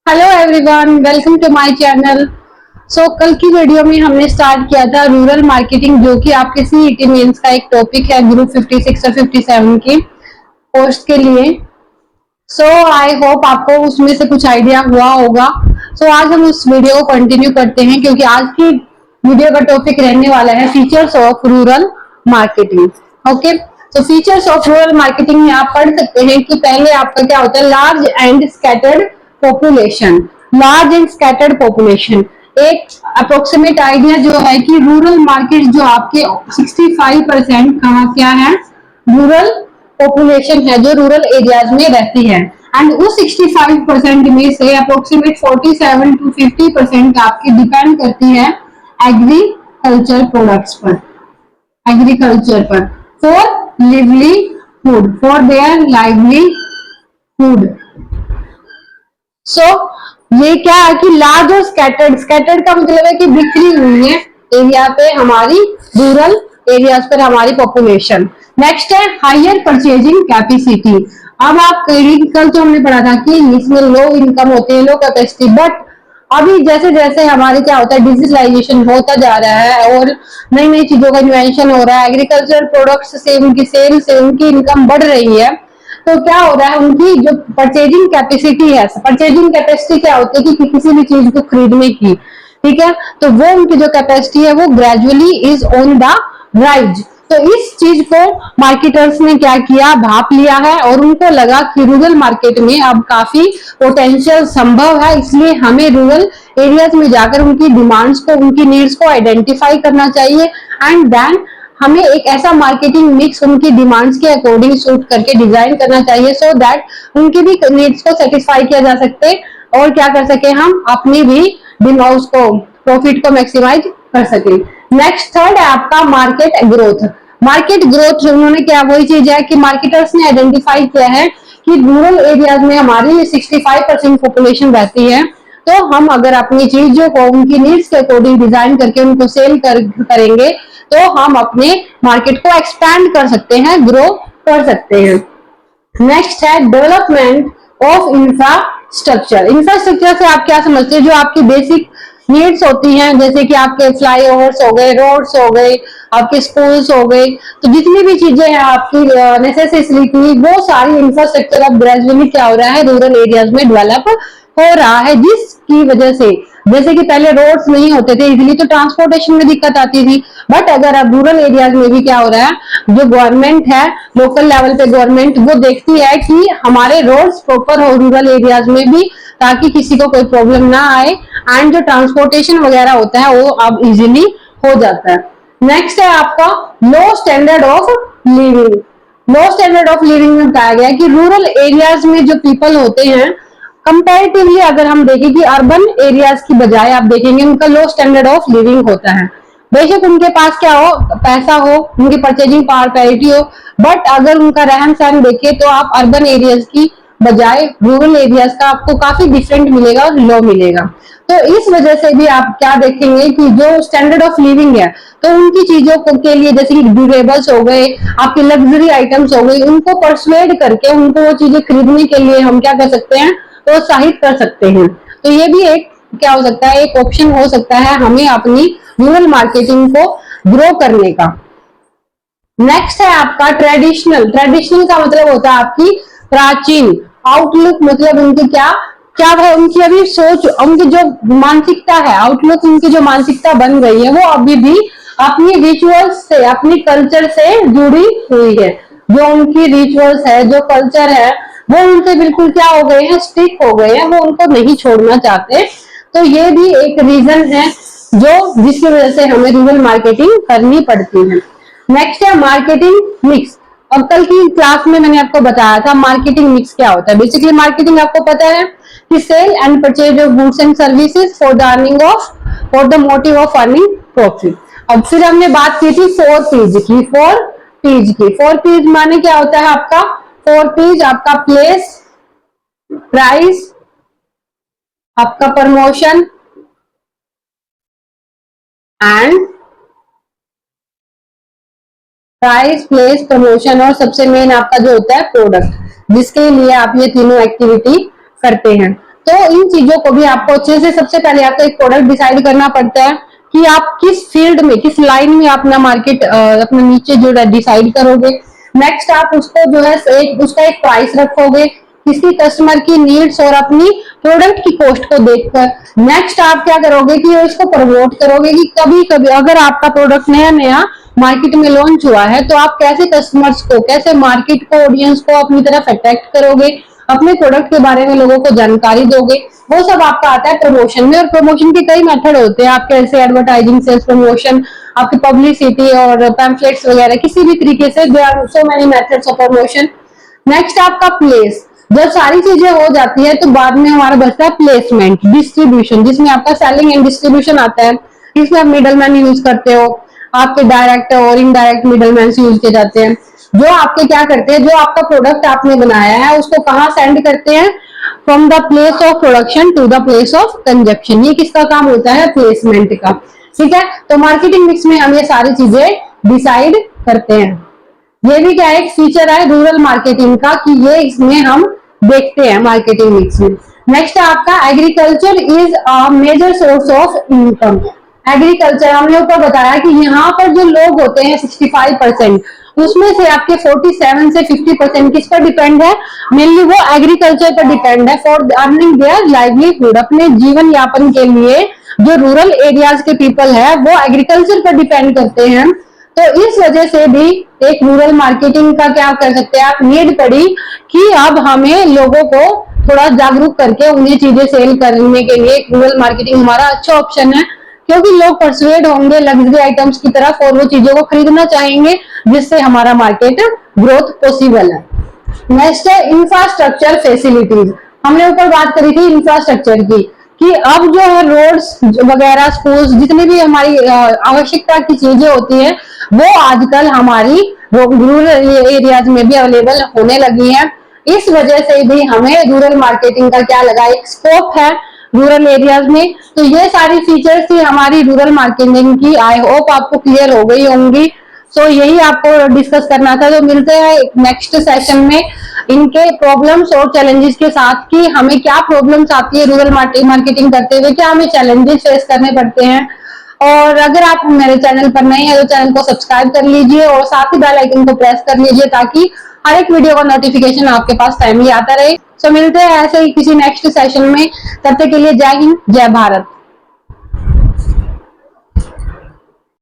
Hello everyone, welcome to my channel. कल की video में हमने स्टार्ट किया था रूरल मार्केटिंग, जो कि आपके सीईटी मेंस का एक टॉपिक है ग्रुप 56 और 57 की पोस्ट के लिए। आई होप आपको उसमें से कुछ आइडिया हुआ होगा। आज हम उस वीडियो को कंटिन्यू करते हैं, क्योंकि आज की वीडियो का टॉपिक रहने वाला है features of rural marketing. Okay, तो फीचर्स ऑफ रूरल मार्केटिंग में आप पढ़ सकते हैं कि पहले आपका क्या होता है, large and scattered population. Large and scattered population एक अप्रोक्सीमेट आइडिया जो है कि रूरल मार्केट जो आपके 65% कहाँ क्या है, रूरल पॉपुलेशन है जो रूरल एरियाज में रहती है। एंड उस 65% में से अप्रोक्सीमेट 47 to 50% आपकी डिपेंड करती है एग्रीकल्चर प्रोडक्ट्स पर, एग्रीकल्चर पर, for livelihood, for their livelihood. ये क्या है कि लार्ज और स्कैटर्ड, स्कैटर्ड का मतलब है कि बिखरी हुई है एरिया पे हमारी, रूरल एरियाज पर हमारी पॉपुलेशन। नेक्स्ट है हायर परचेजिंग कैपेसिटी। अब आप कल तो हमने पढ़ा था कि इसमें लो इनकम होते हैं, लो कैपेसिटी, बट अभी जैसे जैसे हमारे क्या होता है, डिजिटलाइजेशन होता जा रहा है और नई नई चीजों का इन्वेंशन हो रहा है, एग्रीकल्चर प्रोडक्ट्स से उनकी सेल से उनकी इनकम बढ़ रही है। तो क्या हो रहा है, उनकी जो परचेजिंग कैपेसिटी है, परचेजिंग कैपेसिटी क्या होती है कि किसी भी चीज को खरीदने की, ठीक है, तो वो उनकी जो कैपेसिटी है वो gradually is on the rise. तो इस चीज को मार्केटर्स ने क्या किया, भाप लिया है और उनको लगा कि रूरल मार्केट में अब काफी पोटेंशियल संभव है, इसलिए हमें रूरल एरियाज में जाकर उनकी डिमांड्स को, उनकी नीड्स को आइडेंटिफाई करना चाहिए एंड देन हमें एक ऐसा मार्केटिंग मिक्स उनकी डिमांड्स के अकॉर्डिंग सूट करके डिजाइन करना चाहिए, सो दैट उनकी भी नीड्स को सेटिस्फाई किया जा सकते और क्या कर सके, हम अपनी भी डिमांड्स को, प्रॉफिट को मैक्सिमाइज कर सके। नेक्स्ट थर्ड है आपका मार्केट ग्रोथ। मार्केट ग्रोथ उन्होंने क्या, वही चीज है कि मार्केटर्स ने आइडेंटिफाई किया है कि रूरल एरियाज में हमारी 65% पॉपुलेशन रहती है, तो हम अगर अपनी चीजों को उनकी नीड्स के अकॉर्डिंग डिजाइन करके उनको सेल करेंगे तो हम अपने मार्केट को एक्सपैंड कर सकते हैं, ग्रो कर सकते हैं। नेक्स्ट है डेवलपमेंट ऑफ इंफ्रास्ट्रक्चर। इंफ्रास्ट्रक्चर से आप क्या समझते हैं, जो आपकी बेसिक नीड्स होती हैं, जैसे कि आपके फ्लाईओवर्स हो गए, रोड्स हो गए, आपके स्कूल्स हो गए, तो जितनी भी चीजें हैं आपकी नेसेसिटी की, वो सारी इंफ्रास्ट्रक्चर अब ग्रेजुअली क्या हो रहा है, रूरल एरियाज में डेवलप हो रहा है, जिसकी वजह से, जैसे कि पहले रोड्स नहीं होते थे इजिली, तो ट्रांसपोर्टेशन में दिक्कत आती थी, बट अगर अब रूरल एरियाज में भी क्या हो रहा है, जो गवर्नमेंट है, लोकल लेवल पे गवर्नमेंट वो देखती है कि हमारे रोड्स प्रॉपर हो रूरल एरियाज में भी, ताकि किसी को कोई प्रॉब्लम ना आए एंड जो ट्रांसपोर्टेशन वगैरह होता है वो अब इजिली हो जाता है। नेक्स्ट है आपका low standard of living. Low standard of living में बताया गया कि रूरल एरियाज में जो पीपल होते हैं, कंपैरेटिवली अगर हम देखें कि अर्बन एरियाज की बजाय आप देखेंगे उनका लो स्टैंडर्ड ऑफ लिविंग होता है। बेशक उनके पास क्या हो, पैसा हो, उनकी परचेजिंग पावर पैरिटी हो, बट अगर उनका रहन सहन देखें तो आप अर्बन एरियाज की बजाय रूरल एरियाज का आपको काफी डिफरेंट मिलेगा और लो मिलेगा। तो इस वजह से भी आप क्या देखेंगे कि जो स्टैंडर्ड ऑफ लिविंग है, तो उनकी चीजों के लिए, जैसे कि ड्यूरेबल्स हो गए, आपके लग्जरी आइटम्स हो गई, उनको परसुएड करके उनको वो चीजें खरीदने के लिए हम क्या कर सकते हैं, प्रोत्साहित कर सकते हैं। तो ये भी एक क्या हो सकता है, एक ऑप्शन हो सकता है हमें अपनी रूरल मार्केटिंग को ग्रो करने का। नेक्स्ट है आपका ट्रेडिशनल। ट्रेडिशनल का मतलब होता है आपकी प्राचीन। आउटलुक मतलब उनकी क्या क्या है, उनकी अभी सोच, उनकी जो मानसिकता है, आउटलुक उनकी जो मानसिकता बन गई है, वो अभी भी अपनी रिचुअल्स से, अपनी कल्चर से जुड़ी हुई है। जो उनकी रिचुअल्स है, जो कल्चर है, वो उनसे बिल्कुल क्या हो गए हैं, स्टिक हो गए हैं, वो उनको नहीं छोड़ना चाहते। तो ये भी एक रीजन है जो, जिसकी वजह से हमें रूरल मार्केटिंग करनी पड़ती है। नेक्स्ट है मार्केटिंग मिक्स। अब कल की क्लास में मैंने आपको बताया था मार्केटिंग मिक्स क्या होता है। बेसिकली मार्केटिंग आपको पता है कि sale and purchase of goods and services for the earning of, for the motive of earning profit. अब फिर हमने बात की थी 4Ps की। 4Ps की, 4Ps माने क्या होता है आपका, 4Ps आपका प्लेस, प्राइस, आपका promotion and, price, place, promotion और सबसे मेन आपका जो होता है प्रोडक्ट, जिसके लिए आप ये तीनों एक्टिविटी करते हैं। तो इन चीजों को भी आपको अच्छे से, सबसे पहले आपको एक प्रोडक्ट डिसाइड करना पड़ता है कि आप किस फील्ड में, किस लाइन में अपना मार्केट, अपने नीचे जो डिसाइड करोगे। नेक्स्ट आप उसको जो है उसका एक प्राइस रखोगे किसी कस्टमर की नीड्स और अपनी प्रोडक्ट की कॉस्ट को देखकर। नेक्स्ट आप क्या करोगे कि इसको प्रमोट करोगे कि कभी कभी अगर आपका प्रोडक्ट नया नया मार्केट में लॉन्च हुआ है तो आप कैसे कस्टमर्स को, कैसे मार्केट को, ऑडियंस को अपनी तरफ अट्रैक्ट करोगे, अपने प्रोडक्ट के बारे में लोगों को जानकारी दोगे। वो सब आपका आता है प्रमोशन में। और प्रमोशन के कई मेथड होते हैं आपके, जैसे एडवर्टाइजिंग, सेल्स प्रमोशन, आपकी पब्लिसिटी और पैम्फलेट्स वगैरह, किसी भी तरीके से there are so many methods of promotion. Next आपका प्लेस। जब सारी चीजें हो जाती है तो बाद में हमारा बचता है प्लेसमेंट, डिस्ट्रीब्यूशन, जिसमें आपका सेलिंग एंड डिस्ट्रीब्यूशन आता है। इसमें आप मिडलमैन यूज करते हो, आपके डायरेक्ट और इनडायरेक्ट मिडलमैन यूज किए जाते हैं, जो आपके क्या करते हैं, जो आपका प्रोडक्ट आपने बनाया है उसको कहाँ सेंड करते हैं, from the place of production to the place of consumption. ये किसका काम होता है, प्लेसमेंट का। ठीक है, तो मार्केटिंग मिक्स में हम ये सारी चीजें डिसाइड करते हैं। ये भी क्या एक फीचर है रूरल मार्केटिंग का कि ये इसमें हम देखते हैं मार्केटिंग मिक्स में। नेक्स्ट है आपका agriculture is a major source of income. Agriculture हमने ऊपर बताया कि यहाँ पर जो लोग होते हैं 65%, उसमें से आपके 47 से 50% किस पर डिपेंड है, मेनली वो एग्रीकल्चर पर डिपेंड है फॉर अर्निंग देयर लाइवलीहुड। अपने जीवन यापन के लिए जो रूरल एरियाज के पीपल है वो एग्रीकल्चर पर डिपेंड करते हैं। तो इस वजह से भी एक रूरल मार्केटिंग का क्या कर सकते हैं आप, नीड पड़ी कि अब हमें लोगों को थोड़ा जागरूक करके उन्हें चीजें सेल करने के लिए रूरल मार्केटिंग हमारा अच्छा ऑप्शन है, क्योंकि लोग परसुएड होंगे लग्जरी आइटम्स की तरफ और वो चीजों को खरीदना चाहेंगे, जिससे हमारा मार्केट ग्रोथ पॉसिबल है। नेक्स्ट है इंफ्रास्ट्रक्चर फैसिलिटीज। हमने ऊपर बात करी थी इंफ्रास्ट्रक्चर की कि अब जो है रोड्स वगैरह, स्कूल्स, जितनी भी हमारी आवश्यकता की चीजें होती है वो आजकल हमारी रूरल एरियाज में भी अवेलेबल होने लगी है। इस वजह से भी हमें रूरल मार्केटिंग का क्या लगा, एक स्कोप है रूरल एरियाज में। तो ये सारी फीचर्स थी हमारी रूरल मार्केटिंग की। आई होप आपको क्लियर हो गई होंगी। सो यही आपको डिस्कस करना था। तो मिलते हैं नेक्स्ट सेशन में इनके प्रॉब्लम्स और चैलेंजेस के साथ कि हमें क्या प्रॉब्लम्स आती है रूरल मार्केटिंग करते हुए, क्या हमें चैलेंजेस फेस करने पड़ते हैं। और अगर आप मेरे चैनल पर नए हैं तो चैनल को सब्सक्राइब कर लीजिए और साथ ही बेल आइकन को प्रेस कर लीजिए ताकि हर एक वीडियो का नोटिफिकेशन आपके पास टाइमली आता रहे। सो मिलते हैं ऐसे ही किसी नेक्स्ट सेशन में। तब तक के लिए जय हिंद, जय भारत।